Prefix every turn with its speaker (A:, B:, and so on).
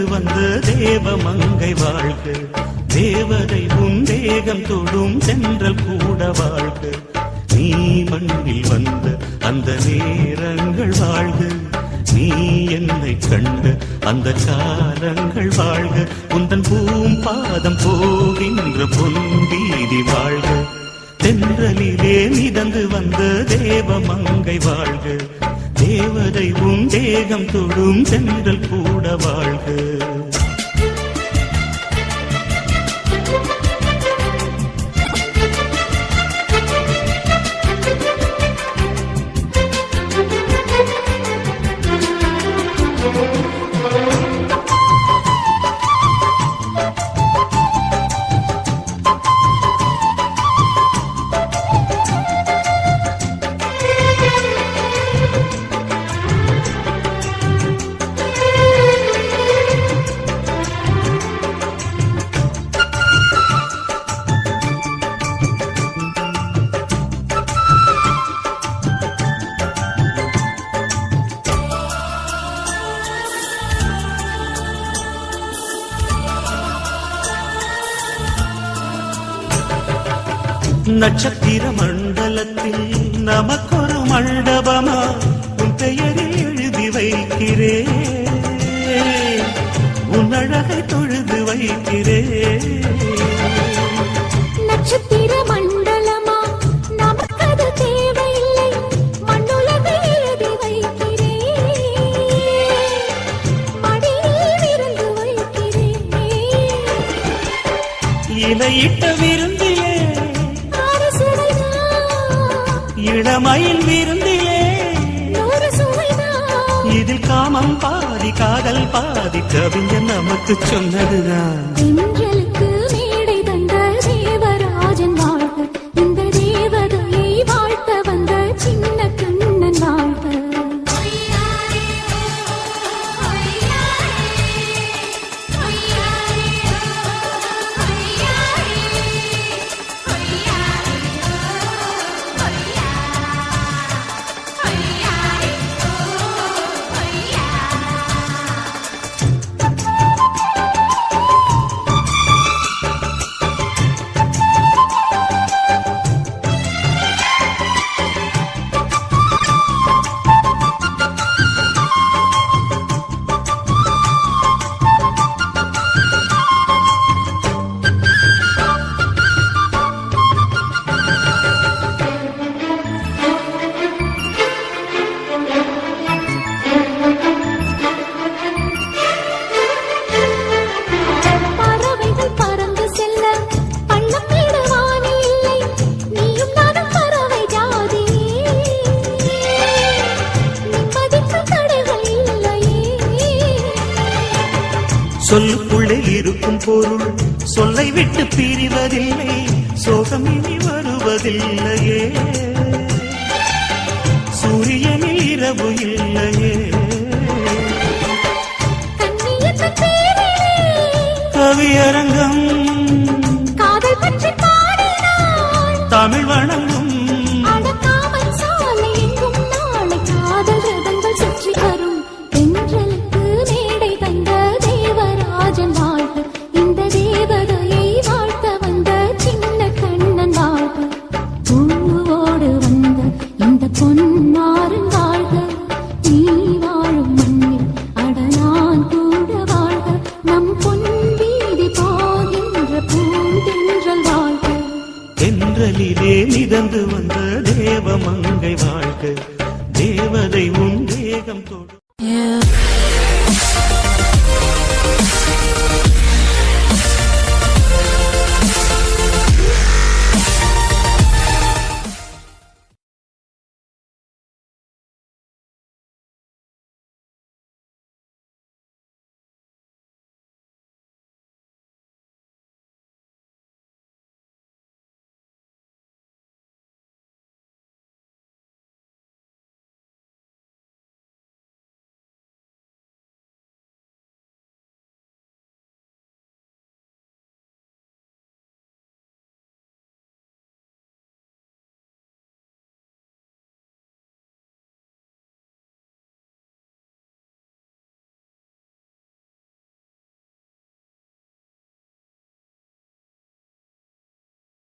A: வந்த தேவ மங்கை வாழ்க, தேவதை உன் தேகம் தொடும் சென்றல் கூட வாழ்க. நீ மண்ணில் வந்த அந்த நேரங்கள் வாழ்க, நீ என்னை கண்ட அந்த காலங்கள் வாழ்க. உந்தன் பூம்பாதம் போகின்ற பொன் வீதி வாழ்க, தென்றலிலே மிதந்து வந்த தேவ மங்கை வாழ்க, தேவதை உன் தேகம் தொடும் சென்றல் கூட வாழ்க. நட்சத்திர மண்டலத்தில் நமக்கொரு மண்டபமா உன் பெயரில் எழுதி வைக்கிறேன், உன் அழகை தொழுது வைக்கிறேன்.
B: நட்சத்திர மண்டலமா நமக்கது தேவையில்லை, மண்ணுலகை எழுதி வைக்கிறேன், மடியில் விருந்து வைக்கிறேன்.
A: இலையிட்ட விருந்திலே இளமயில் விருந்திலே இதில் காமம் பாதி காதல் பாதி கவிஞர் நமக்கு சொன்னதுதான்.
B: தென்றலுக்கு மேடை தந்த தேவராஜன் வாழ்க, இந்த தேவதையை வாழ்த்த வந்த சின்ன கண்ணன் வாழ்க.
A: சொல்லுக்குள்ளே இருக்கும் பொருள் சொல்லை விட்டு பிரிவதில்லை, சோகம் இனி வருவதில்லையே, சூரியனில் இரவு இல்லையே. கவியரங்கம்
B: காதல் பற்றி பாடினாள்,
A: தமிழ் வணங்கும்
B: காதல் ரதங்கள் சுற்றி வரும். தென்றலுக்கு மேடை தந்த தேவராஜன் வாழ்க, இந்த தேவதையை வாழ்த்த வந்த சின்ன கண்ணன் வாழ்க. பூவோடு வந்த இந்த பொன்மாறன் வாழ்க, நீ வாழும் மண்ணில் அடனான் கூட வாழ்க. நம் பொன் வீதி போகின்ற பூந்தென்றல் வாழ்க,
A: தென்றலிலே மிதந்து வந்த தேவ மங்கை வாழ்க, தேவதை உன் தேகம் தொடும்.